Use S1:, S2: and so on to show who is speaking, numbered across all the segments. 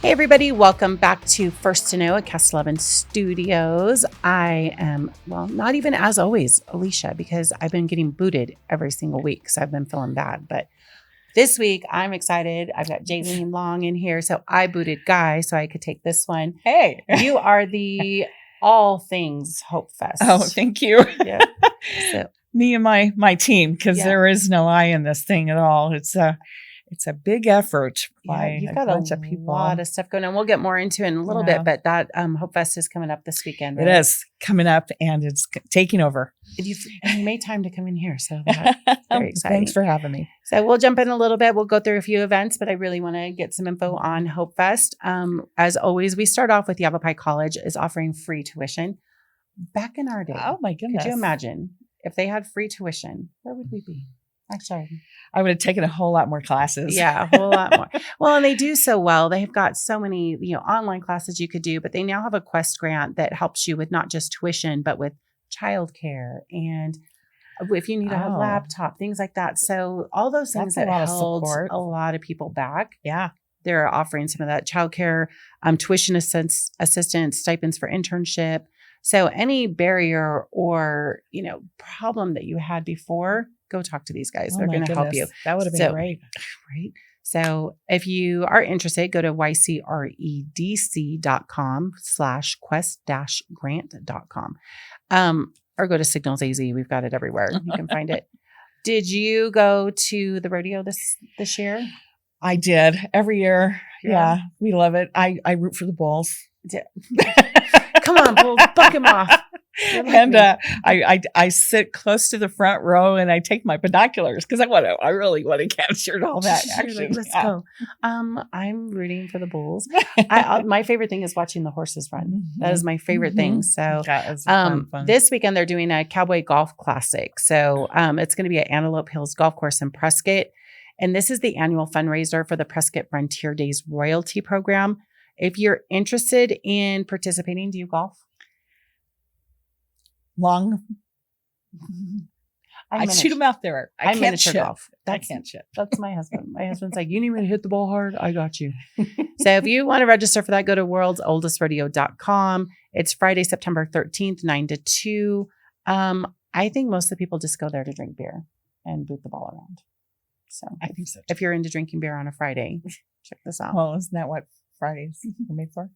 S1: Hey everybody, welcome back to First to Know at Cast 11 Studios. I am, well, not even as always, Elicia, because I've been getting booted every single week, so I've been feeling bad. But this week, I'm excited. I've got Jaye Long in here, so I booted Guy, so I could take this one.
S2: Hey.
S1: You are the all things Hope Fest.
S2: Oh, thank you.
S1: Yeah. So,
S2: me and my team, because there is no I in this thing at all. It's a big effort by
S1: you've
S2: a
S1: got
S2: bunch
S1: a
S2: of people.
S1: lot of stuff going on. We'll get more into it in a little bit, but that Hope Fest is coming up this weekend. Right?
S2: It is coming up, and it's taking over.
S1: And you made time to come in here, so that's very exciting.
S2: Thanks for having me.
S1: So we'll jump in a little bit. We'll go through a few events, but I really want to get some info on Hope Fest. As always, we start off with Yavapai College is offering free tuition. Back in our day,
S2: oh my goodness,
S1: could you imagine if they had free tuition? Where would we be? Actually,
S2: I would have taken a whole lot more classes.
S1: Yeah, a whole lot more. Well, and they do so well. They've got so many, online classes you could do, but they now have a Quest grant that helps you with not just tuition, but with childcare and if you need a laptop, things like that. So all those things that held a lot of people back.
S2: Yeah.
S1: They're offering some of that childcare, tuition assistance, stipends for internship. So any barrier or, problem that you had before, go talk to these guys. They're going to help you.
S2: That would have been great.
S1: Right. So if you are interested, go to ycredc.com/quest-grant.com. Or go to Signals AZ. We've got it everywhere. You can find it. Did you go to the rodeo this year?
S2: I did. Every year. Yeah. We love it. I root for the bulls.
S1: Come on, bulls, buck him off.
S2: And I sit close to the front row and I take my binoculars because I really want to capture all that action.
S1: Let's go. I'm rooting for the bulls. My favorite thing is watching the horses run. Mm-hmm. That is my favorite thing. So fun. This weekend they're doing a Cowboy Golf Classic. So it's going to be at Antelope Hills Golf Course in Prescott. And this is the annual fundraiser for the Prescott Frontier Days Royalty Program. If you're interested in participating, do you golf?
S2: Long. I shoot them out there. I can't chip.
S1: Golf.
S2: I can't chip.
S1: That's my husband. My husband's like, you need me to hit the ball hard? I got you. So if you want to register for that, go to worldsoldestrodeo.com. It's Friday, September 13th, 9 to 2. I think most of the people just go there to drink beer and boot the ball around. So
S2: I think so.
S1: If you're into drinking beer on a Friday, check this out.
S2: Well, isn't that what Fridays are made for?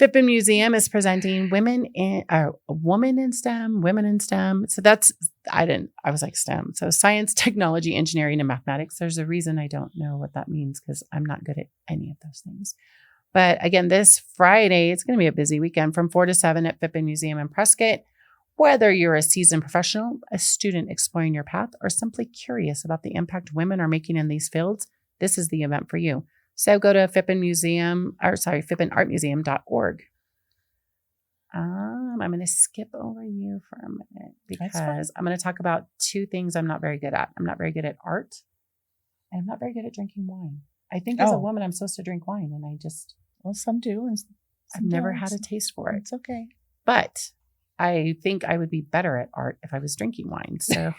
S1: F.I.P.M Museum is presenting Women in STEM. So that's, I was like STEM. So science, technology, engineering, and mathematics. There's a reason I don't know what that means because I'm not good at any of those things. But again, this Friday, it's going to be a busy weekend from 4 to 7 at F.I.P Museum in Prescott. Whether you're a seasoned professional, a student exploring your path, or simply curious about the impact women are making in these fields, this is the event for you. So go to FIPPinArtMuseum.org. I'm going to skip over you for a minute because I'm going to talk about two things I'm not very good at. I'm not very good at art, and I'm not very good at drinking wine. I think as a woman, I'm supposed to drink wine, and
S2: some do. And
S1: I've never had a taste for it.
S2: It's okay.
S1: But I think I would be better at art if I was drinking wine. So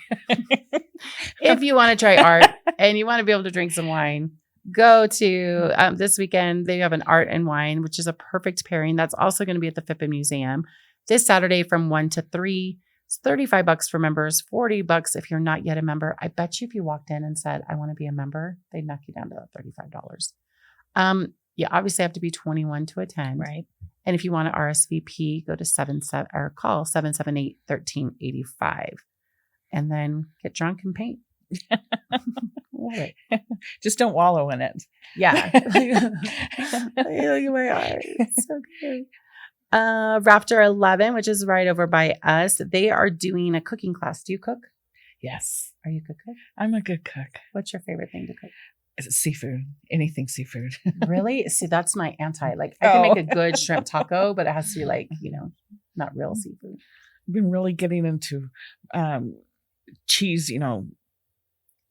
S1: if you want to try art and you want to be able to drink some wine, go to this weekend. They have an art and wine, which is a perfect pairing. That's also going to be at the F.I.P Museum this Saturday from 1 to 3. It's $35 for members, $40 if you're not yet a member. I bet you if you walked in and said, I want to be a member, they'd knock you down to $35. You obviously have to be 21 to attend.
S2: Right.
S1: And if you want to RSVP, go to call 778-1385 and then get drunk and paint.
S2: Just don't wallow in it.
S1: Yeah. Look at my eyes. It's so good. Rafter 11, which is right over by us, they are doing a cooking class. Do you cook?
S2: Yes.
S1: Are you a good cook?
S2: I'm a good cook.
S1: What's your favorite thing to cook?
S2: Seafood. Anything seafood.
S1: Really? See, that's my anti. Like, I can make a good shrimp taco, but it has to be like, not real seafood.
S2: I've been really getting into cheese,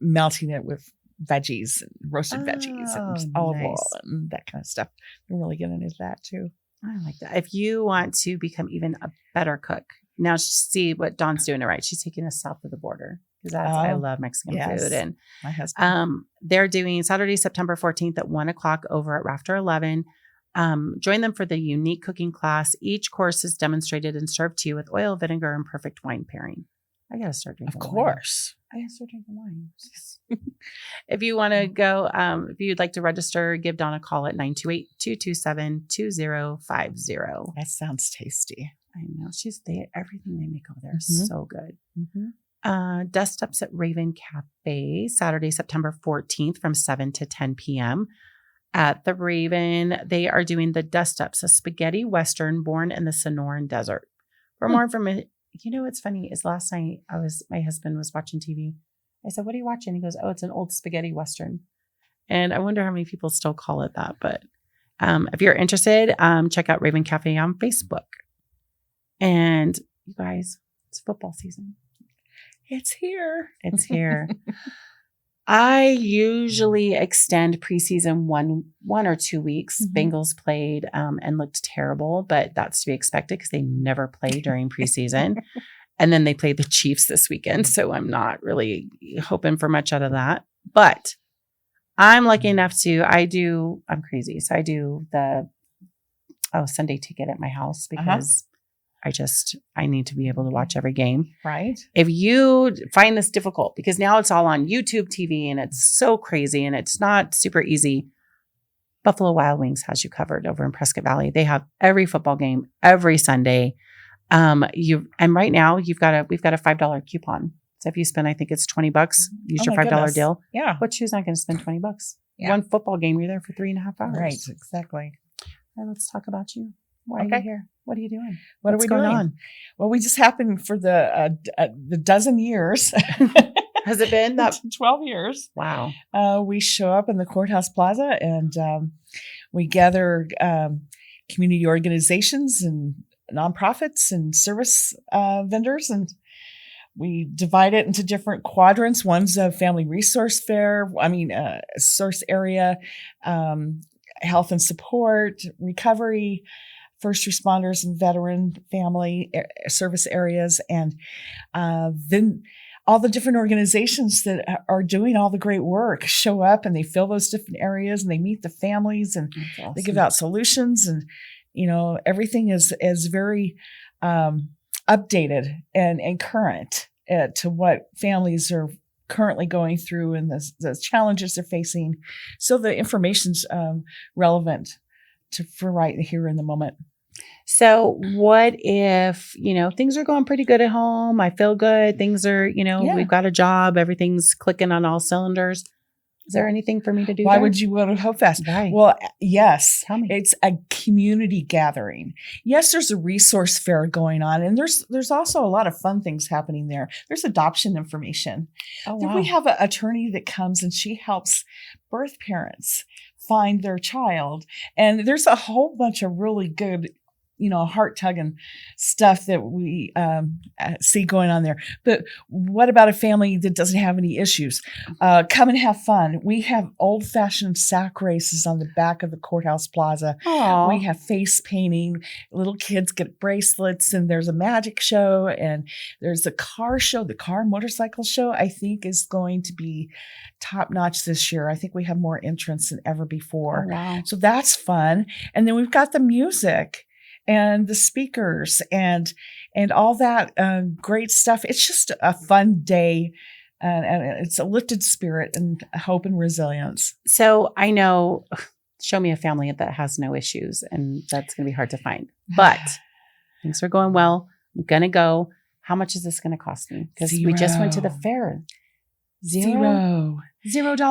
S2: melting it with veggies, roasted veggies and olive oil and that kind of stuff. I'm really getting into that too.
S1: I like that. If you want to become even a better cook, now see what Dawn's doing it right. She's taking us south of the border. because I love Mexican food. And
S2: my husband.
S1: They're doing Saturday, September 14th at 1:00 over at Rafter 11. Join them for the unique cooking class. Each course is demonstrated and served to you with oil, vinegar, and perfect wine pairing. I got to start drinking wine.
S2: Of course.
S1: I got to start drinking wine. If you want to go, if you'd like to register, give Dawn a call at 928-227-2050.
S2: That sounds tasty.
S1: I know. Everything they make over there is so good.
S2: Mm-hmm.
S1: Dust ups at Raven Cafe, Saturday, September 14th from 7 to 10 p.m. At the Raven, they are doing the Dust Ups, a spaghetti Western born in the Sonoran Desert. For more information, what's funny is last night my husband was watching TV. I said, "What are you watching?" He goes, "Oh, it's an old spaghetti Western." And I wonder how many people still call it that. But if you're interested, check out Raven Cafe on Facebook. And you guys, it's football season.
S2: It's here.
S1: It's here. I usually extend preseason one or 2 weeks. Bengals played and looked terrible, but that's to be expected because they never play during preseason. And then they played the Chiefs this weekend, so I'm not really hoping for much out of that. But I'm lucky enough I'm crazy. So I do the Sunday ticket at my house because I need to be able to watch every game.
S2: Right.
S1: If you find this difficult, because now it's all on YouTube TV and it's so crazy and it's not super easy, Buffalo Wild Wings has you covered over in Prescott Valley. They have every football game every Sunday. And right now we've got a $5 coupon. So if you spend, I think it's $20, use your $5 deal.
S2: Yeah.
S1: Who's not going to spend $20?
S2: Yeah.
S1: One football game, you're there for 3.5 hours.
S2: Right. Exactly.
S1: All right, let's talk about you. Why are you here? What are you doing?
S2: What's going on? Well, we just happened for the dozen years.
S1: Has it been that
S2: 12 years?
S1: Wow.
S2: We show up in the courthouse plaza and we gather community organizations and nonprofits and service vendors, and we divide it into different quadrants. One's a family resource fair. Source area, health and support, recovery, first responders and veteran family service areas, and then all the different organizations that are doing all the great work show up and they fill those different areas and they meet the families and
S1: awesome.
S2: They give out solutions, and everything is very updated and current to what families are currently going through and the challenges they're facing. So the information's relevant for right here in the moment.
S1: So what if, things are going pretty good at home. I feel good. Things are, we've got a job. Everything's clicking on all cylinders. Is there anything for me to do?
S2: Why would you go to HOPEFEST?
S1: Why?
S2: Well, yes.
S1: Tell me.
S2: It's a community gathering. Yes, there's a resource fair going on, and there's also a lot of fun things happening there. There's adoption information.
S1: Oh, wow.
S2: We have an attorney that comes and she helps birth parents find their child. And there's a whole bunch of really good heart-tugging stuff that we see going on there. But what about a family that doesn't have any issues? Come and have fun. We have old-fashioned sack races on the back of the courthouse plaza.
S1: Aww.
S2: We have face painting. Little kids get bracelets, and there's a magic show, and there's a car show. The car motorcycle show, I think, is going to be top-notch this year. I think we have more entrants than ever before.
S1: Oh, wow.
S2: So that's fun. And then we've got the music and the speakers and all that great stuff. It's just a fun day, and it's a lifted spirit and hope and resilience.
S1: So I know, show me a family that has no issues, and that's going to be hard to find. But things are going well. I'm going to go. How much is this going to cost me? Because we just went to the fair. $0.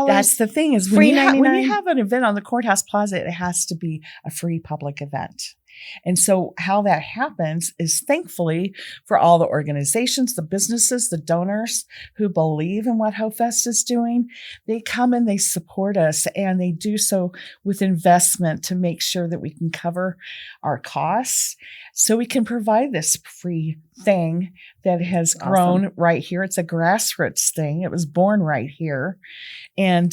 S2: That's the thing is when you have an event on the courthouse plaza, it has to be a free public event. And so how that happens is, thankfully, for all the organizations, the businesses, the donors who believe in what HOPEFEST is doing, they come and they support us, and they do so with investment to make sure that we can cover our costs so we can provide this free thing that has grown right here. It's a grassroots thing. It was born right here. And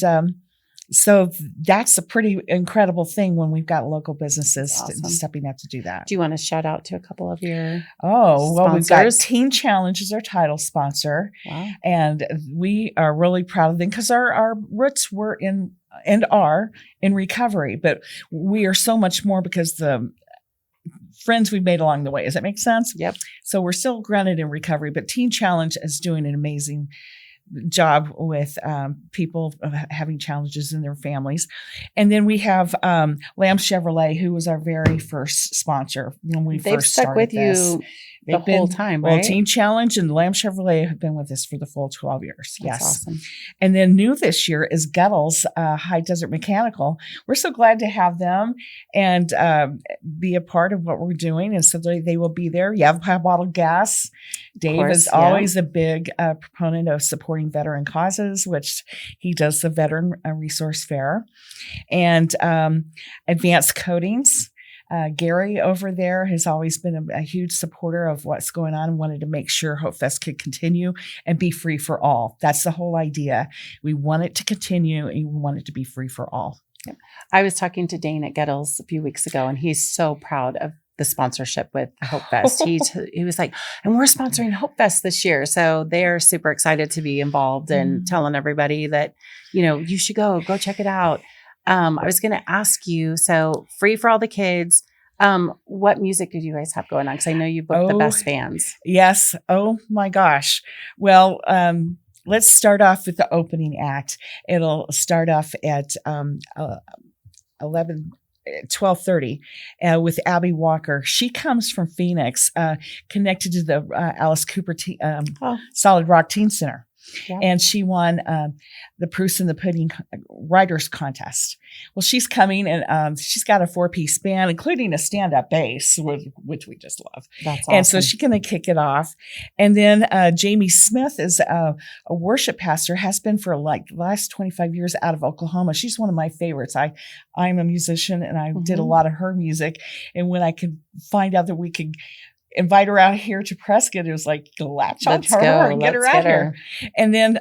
S2: So that's a pretty incredible thing when we've got local businesses
S1: Awesome.
S2: stepping up to do that.
S1: Do you want to shout out to a couple of your
S2: well, we've got
S1: sponsors?
S2: Teen Challenge as our title sponsor.
S1: Wow.
S2: And we are really proud of them because our roots were in and are in recovery, but we are so much more because the friends we've made along the way. Does that make sense?
S1: Yep.
S2: So we're still grounded in recovery, but Teen Challenge is doing an amazing job with people having challenges in their families. And then we have Lamb Chevrolet, who was our very first sponsor when we
S1: They've
S2: first
S1: stuck
S2: started
S1: with
S2: this.
S1: you the whole time, right?
S2: Well, Teen Challenge and Lamb Chevrolet have been with us for the full 12 years.
S1: That's
S2: yes.
S1: awesome.
S2: And then new this year is Guttles High Desert Mechanical. We're so glad to have them and be a part of what we're doing. And so they will be there. Yavapai Bottled Gas. Dave is always a big proponent of supporting veteran causes, which he does the Veteran Resource Fair. And Advanced Coatings. Gary over there has always been a huge supporter of what's going on and wanted to make sure HopeFest could continue and be free for all. That's the whole idea. We want it to continue and we want it to be free for all.
S1: Yep. I was talking to Dane at Gettles a few weeks ago, and he's so proud of the sponsorship with HopeFest. He was like, and we're sponsoring HopeFest this year. So they're super excited to be involved and telling everybody that, you should go check it out. I was going to ask you, so free for all the kids. What music did you guys have going on? Because I know you booked the best bands.
S2: Yes. Oh my gosh. Well, let's start off with the opening act. It'll start off at 12:30 with Abby Walker. She comes from Phoenix, connected to the Alice Cooper Solid Rock Teen Center. Yep. And she won the Proofs in the Pudding Writers Contest. Well, she's coming, and she's got a 4-piece band, including a stand-up bass, which we just love.
S1: That's awesome.
S2: And so she's going to kick it off. And then Jamie Smith is a worship pastor, has been for like the last 25 years out of Oklahoma. She's one of my favorites. I'm a musician, and I did a lot of her music. And when I could find out that we could invite her out here to Prescott, it was like, latch on to her and get her out here. And then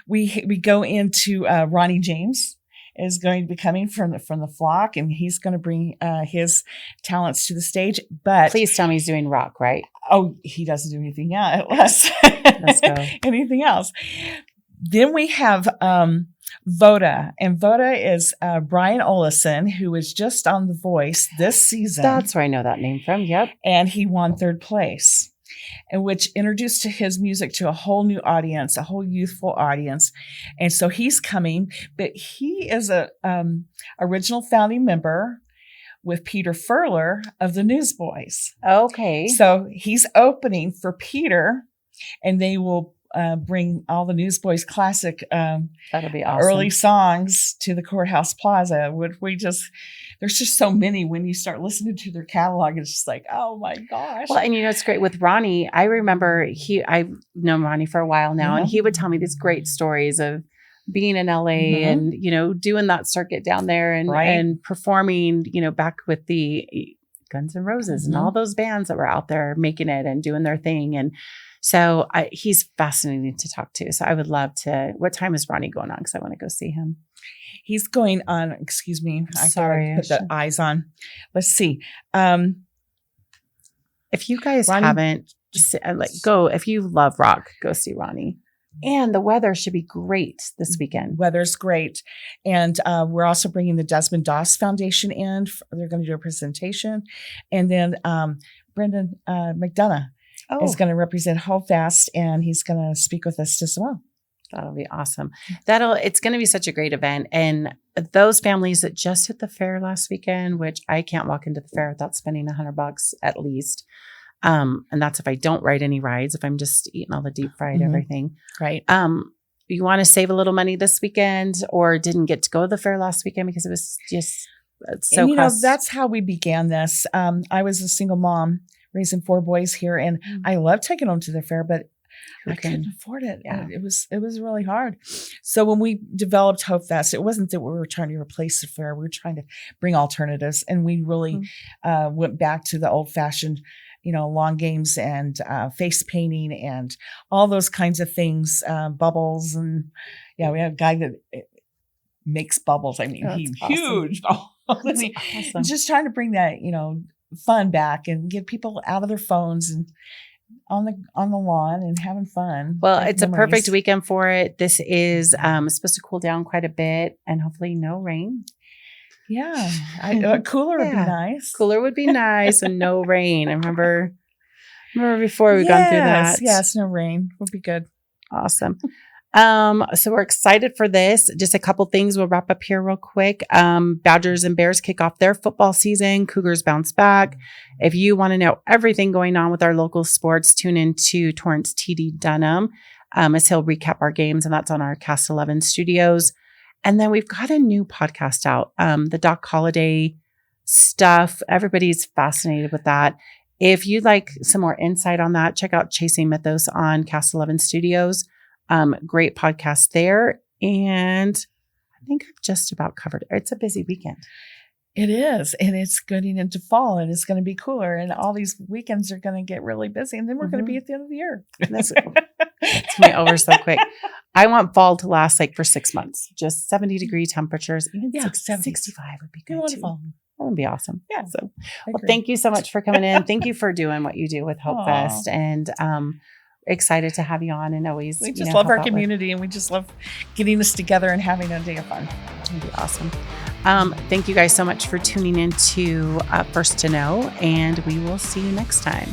S2: we go into Ronnie James is going to be coming from the flock, and he's going to bring his talents to the stage. But
S1: please tell me he's doing rock, right?
S2: Oh, he doesn't do anything else.
S1: Let's go.
S2: Anything else. Then we have Voda, and Voda is Brian Olison, who is just on The Voice this season.
S1: That's where I know that name from. Yep.
S2: And he won 3rd place, and which introduced his music to a whole new audience, a whole youthful audience. And so he's coming, but he is a original founding member with Peter Furler of the Newsboys.
S1: Okay.
S2: So he's opening for Peter, and they will bring all the Newsboys Classic
S1: that'll be awesome.
S2: Early songs to the Courthouse Plaza. There's just so many when you start listening to their catalog. It's just like, oh my gosh.
S1: Well, and it's great with Ronnie. I remember I've known Ronnie for a while now, and he would tell me these great stories of being in LA and, doing that circuit down there and performing, back with the Guns N' Roses and all those bands that were out there making it and doing their thing. And so he's fascinating to talk to. So I would love to. What time is Ronnie going on? Because I want to go see him.
S2: He's going on. Excuse me.
S1: Sorry,
S2: I put the eyes on. Let's see.
S1: If you guys haven't, just go. If you love rock, go see Ronnie. And the weather should be great this weekend.
S2: Weather's great. And we're also bringing the Desmond Doss Foundation in. They're going to do a presentation. And then Brendan McDonough is going to represent HopeFest, and he's going to speak with us as well.
S1: That'll be awesome. It's going to be such a great event. And those families that just hit the fair last weekend, which I can't walk into the fair without spending $100 at least. And that's if I don't ride any rides, if I'm just eating all the deep fried everything.
S2: Right.
S1: You want to save a little money this weekend, or didn't get to go to the fair last weekend because it was just so.
S2: And, that's how we began this. I was a single mom raising 4 boys here, and I love taking them to the fair, but I couldn't afford it.
S1: Yeah.
S2: It was really hard. So when we developed HopeFest, it wasn't that we were trying to replace the fair. We were trying to bring alternatives, and we really went back to the old fashioned, long games and face painting and all those kinds of things, bubbles. And we had a guy that makes bubbles. I mean,
S1: Oh,
S2: he's
S1: that's
S2: huge.
S1: That's awesome.
S2: Just trying to bring that, fun back and get people out of their phones and on the lawn and having fun.
S1: Well,
S2: Make
S1: it's a
S2: memories.
S1: perfect weekend for it. This is supposed to cool down quite a bit and hopefully no rain.
S2: Yeah. Cooler would be nice.
S1: Cooler would be nice and no rain. I remember before we've gone through that.
S2: Yes, no rain would be good.
S1: Awesome. So we're excited for this. Just a couple things. We'll wrap up here real quick. Badgers and Bears kick off their football season. Cougars bounce back. If you want to know everything going on with our local sports, tune into Torrance TD Dunham as he'll recap our games, and that's on our Cast 11 studios. And then we've got a new podcast out, the Doc Holliday stuff. Everybody's fascinated with that. If you'd like some more insight on that, check out Chasing Mythos on Cast 11 Studios. Great podcast there. And I think I've just about covered it. It's a busy weekend.
S2: It is. And it's getting into fall and it's going to be cooler. And all these weekends are going to get really busy. And then we're going to be at the end of the year.
S1: It's going to be over so quick. I want fall to last like for 6 months. Just 70-degree temperatures. Even 65 would be good too. That would be awesome.
S2: Yeah.
S1: So, well, thank you so much for coming in. Thank you for doing what you do with HopeFest. And excited to have you on, and always
S2: we just love our community and we just love getting this together and having a day of fun.
S1: It'd be awesome. Thank you guys so much for tuning in to First to Know, and we will see you next time.